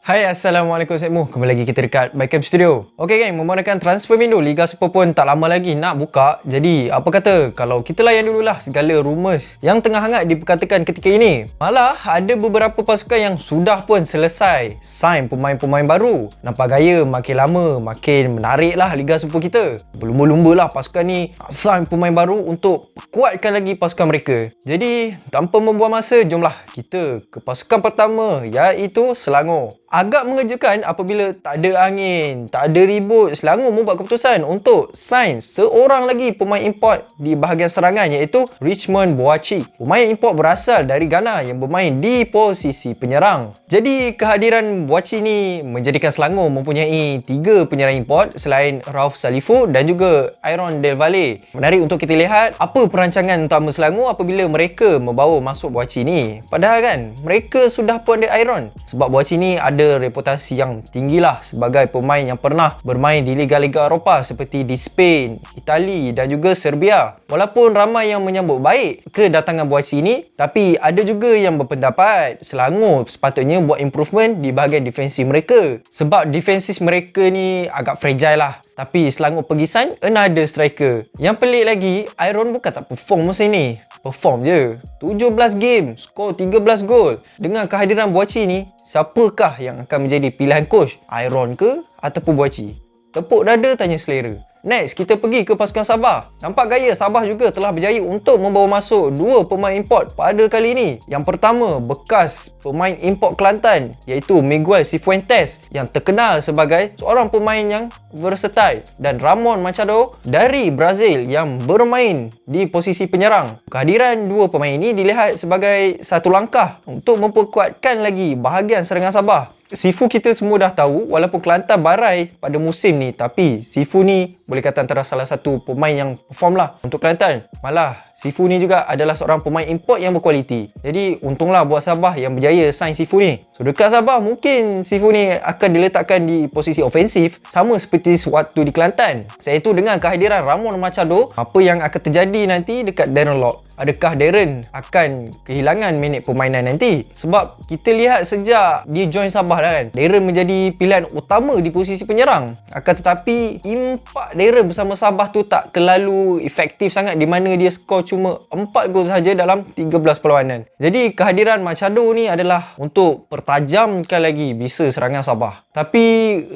Hai, Assalamualaikum semua. Kembali lagi kita dekat Bycam Studio. Okey geng, memandangkan transfer window Liga Super pun tak lama lagi nak buka. Jadi, apa kata kalau kita layan dululah segala rumours yang tengah hangat diperkatakan ketika ini. Malah, ada beberapa pasukan yang sudah pun selesai sign pemain-pemain baru. Nampak gaya makin lama makin menarik lah Liga Super kita. Berlumba-lumba lah pasukan ni sign pemain baru untuk kuatkan lagi pasukan mereka. Jadi, tanpa membuang masa, jomlah kita ke pasukan pertama, iaitu Selangor. Agak mengejutkan apabila tak ada angin, tak ada ribut, Selangor membuat keputusan untuk sign seorang lagi pemain import di bahagian serangan, iaitu Richmond Boakye. Pemain import berasal dari Ghana yang bermain di posisi penyerang. Jadi kehadiran Boakye ni menjadikan Selangor mempunyai 3 penyerang import selain Rauf Salifu dan juga Aaron Del Valle. Menarik untuk kita lihat apa perancangan utama Selangor apabila mereka membawa masuk Boakye ni. Padahal kan mereka sudah pun ada Aaron, sebab Boakye ni ada reputasi yang tinggilah sebagai pemain yang pernah bermain di liga-liga Eropah seperti di Spain, Itali dan juga Serbia. Walaupun ramai yang menyambut baik kedatangan Boakye ini, tapi ada juga yang berpendapat Selangor sepatutnya buat improvement di bahagian defensif mereka. Sebab defensif mereka ni agak fragile lah. Tapi Selangor pergi sign another striker. Yang pelik lagi, Aaron bukan tak perform musim ni. Perform je. 17 game, skor 13 gol. Dengan kehadiran Boakye ni, siapakah yang akan menjadi pilihan coach? Aaron ke ataupun Boakye? Tepuk dada tanya selera. Next, kita pergi ke pasukan Sabah. Nampak gaya Sabah juga telah berjaya untuk membawa masuk 2 pemain import pada kali ini. Yang pertama, bekas pemain import Kelantan iaitu Miguel Cifuentes yang terkenal sebagai seorang pemain yang versatile, dan Ramon Machado dari Brazil yang bermain di posisi penyerang. Kehadiran 2 pemain ini dilihat sebagai satu langkah untuk memperkuatkan lagi bahagian serangan Sabah. Sifu kita semua dah tahu, walaupun Kelantan barai pada musim ni, tapi Sifu ni boleh kata antara salah satu pemain yang perform lah untuk Kelantan. Malah Sifu ni juga adalah seorang pemain import yang berkualiti. Jadi untunglah buat Sabah yang berjaya sign Sifu ni. So dekat Sabah mungkin Sifu ni akan diletakkan di posisi ofensif sama seperti sewaktu di Kelantan. Iaitu dengan kehadiran Ramon Machado, apa yang akan terjadi nanti dekat Darren Lock? Adakah Darren akan kehilangan minit permainan nanti? Sebab kita lihat sejak dia join Sabah dah kan, Darren menjadi pilihan utama di posisi penyerang. Akan tetapi impak Darren bersama Sabah tu tak terlalu efektif sangat, di mana dia skor cuma 4 gol sahaja dalam 13 perlawanan. Jadi kehadiran Machado ni adalah untuk pertajamkan lagi bisa serangan Sabah. Tapi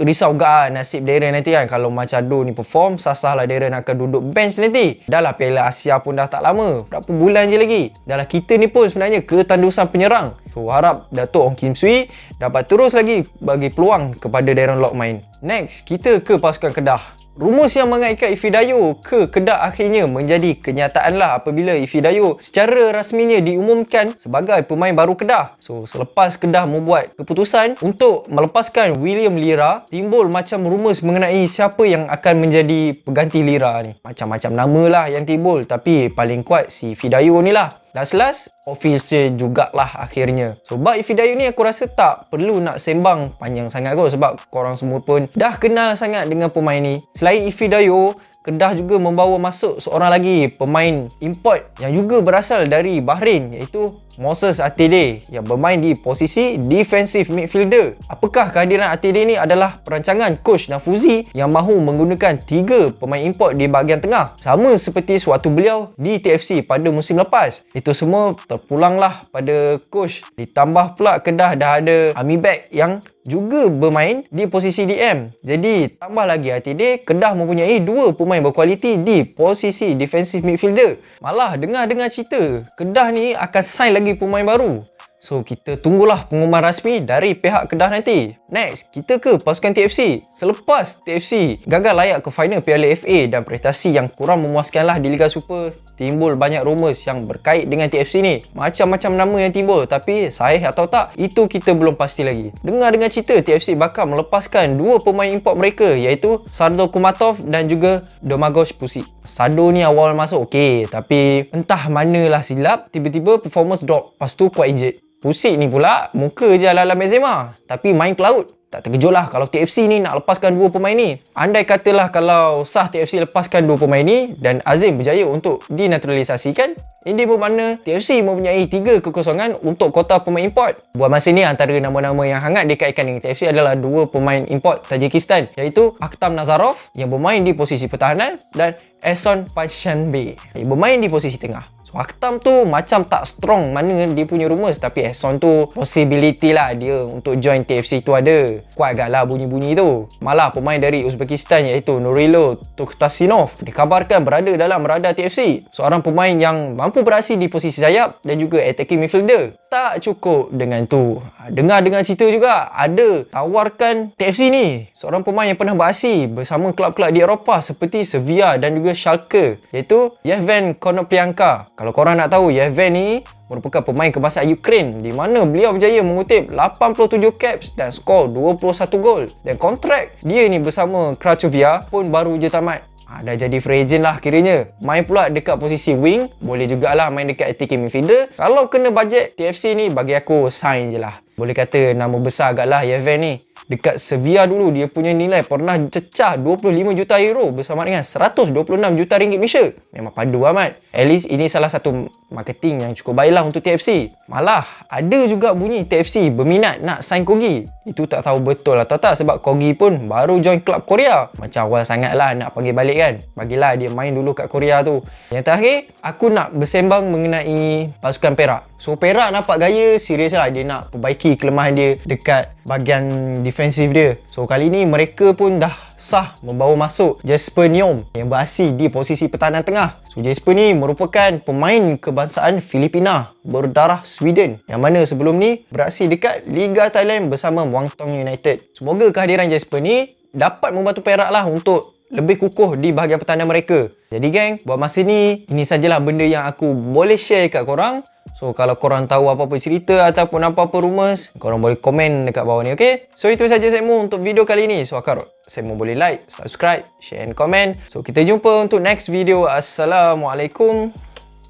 risau gak nasib Darren nanti kan. Kalau Machado ni perform, sah-sahlah Darren akan duduk bench nanti. Dah lah Piala Asia pun dah tak lama, berapa bulan je lagi. Dah lah kita ni pun sebenarnya ketandusan penyerang. So harap Datuk Ong Kim Swee dapat terus lagi bagi peluang kepada Darren Lock main. Next, kita ke pasukan Kedah. Rumus yang mengaitkan Ifidayo ke Kedah akhirnya menjadi kenyataan lah apabila Ifidayo secara rasminya diumumkan sebagai pemain baru Kedah. So selepas Kedah membuat keputusan untuk melepaskan William Lira, timbul macam rumus mengenai siapa yang akan menjadi pengganti Lira ni. Macam-macam nama lah yang timbul, tapi paling kuat si Ifidayo ni lah. Last official jugalah akhirnya. So bab Ifidayo ni aku rasa tak perlu nak sembang panjang sangat kot, sebab korang semua pun dah kenal sangat dengan pemain ni. Selain Ifidayo, Kedah juga membawa masuk seorang lagi pemain import yang juga berasal dari Bahrain, iaitu Moses Atede yang bermain di posisi defensive midfielder. Apakah kehadiran Atede ni adalah perancangan coach Nafuzi yang mahu menggunakan 3 pemain import di bahagian tengah, sama seperti sewaktu beliau di TFC pada musim lepas. Itu semua terpulanglah pada coach. Ditambah pula Kedah dah ada Amibek yang juga bermain di posisi DM. Jadi tambah lagi Atede, Kedah mempunyai 2 pemain berkualiti di posisi defensive midfielder. Malah dengar cerita Kedah ni akan sign lagi pemain baru. So kita tunggulah pengumuman rasmi dari pihak Kedah nanti. Next, kita ke pasukan TFC. Selepas TFC gagal layak ke final Piala FA dan prestasi yang kurang memuaskanlah di Liga Super, timbul banyak rumours yang berkait dengan TFC ni. Macam-macam nama yang timbul, tapi sahih atau tak, itu kita belum pasti lagi. Dengar cerita TFC bakal melepaskan 2 pemain import mereka, iaitu Sardo Kumatov dan juga Domagoj Pusic. Sardo ni awal masuk okey, tapi entah manalah silap, tiba-tiba performance drop, lepas tu kuat injured. Pusic ni pula muka je ala-ala Benzema, tapi main ke laut. tak terkejut lah kalau TFC ni nak lepaskan dua pemain ni. Andai katalah kalau sah TFC lepaskan dua pemain ni dan Azim berjaya untuk dinaturalisasikan, ini bermakna TFC mempunyai 3 kekosongan untuk kota pemain import. Buat masa ni antara nama-nama yang hangat dikaitkan dengan TFC adalah dua pemain import Tajikistan, iaitu Akhtam Nazarov yang bermain di posisi pertahanan dan Ehson Panshanbe yang bermain di posisi tengah. So, Akhtam tu macam tak strong mana dia punya rumours, tapi Ehson tu possibility lah dia untuk join TFC tu ada. Kuat agak lah bunyi-bunyi tu. Malah pemain dari Uzbekistan iaitu Nurilo Tukhtasinov dikabarkan berada dalam radar TFC. Seorang pemain yang mampu beraksi di posisi sayap dan juga attacking midfielder. Tak cukup dengan tu, dengar-dengar cerita juga ada tawarkan TFC ni seorang pemain yang pernah beraksi bersama kelab-kelab di Eropah seperti Sevilla dan juga Schalke, iaitu Yevhen Konoplyanka. Kalau korang nak tahu, Yevhen ni merupakan pemain kebangsaan Ukraine di mana beliau berjaya mengutip 87 caps dan skor 21 gol. Dan kontrak dia ni bersama Cracovia pun baru je tamat. Dah jadi free agent lah kiranya. Main pula dekat posisi wing, boleh jugalah main dekat attacking midfielder. Kalau kena bajet TFC ni, bagi aku sign je lah. Boleh kata nama besar agak lah Yevhen ni. Dekat Sevilla dulu dia punya nilai pernah cecah 25 juta euro bersama dengan 126 juta ringgit Malaysia. Memang padu amat. At least ini salah satu marketing yang cukup baiklah untuk TFC. Malah ada juga bunyi TFC berminat nak sign Kogi. Itu tak tahu betul atau tak sebab Kogi pun baru join klub Korea. Macam awal sangat lah nak panggil balik kan. Bagilah dia main dulu kat Korea tu. Yang terakhir, aku nak bersembang mengenai pasukan Perak. So Perak nampak gaya serius lah dia nak perbaiki kelemahan dia dekat bahagian defensif dia. So kali ni mereka pun dah sah membawa masuk Jesper Nyom yang beraksi di posisi pertahanan tengah. So Jesper ni merupakan pemain kebangsaan Filipina berdarah Sweden yang mana sebelum ni beraksi dekat Liga Thailand bersama Muangthong United. Semoga kehadiran Jesper ni dapat membantu Perak lah untuk lebih kukuh di bahagian pertahanan mereka. Jadi geng, buat masa ni, ini sajalah benda yang aku boleh share kat korang. So kalau korang tahu apa-apa cerita ataupun apa-apa rumours, korang boleh komen dekat bawah ni, okay? So itu saja Semo untuk video kali ni. So harap Semo boleh like, subscribe, share and comment. So kita jumpa untuk next video. Assalamualaikum.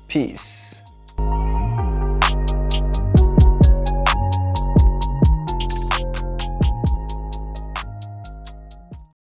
Peace.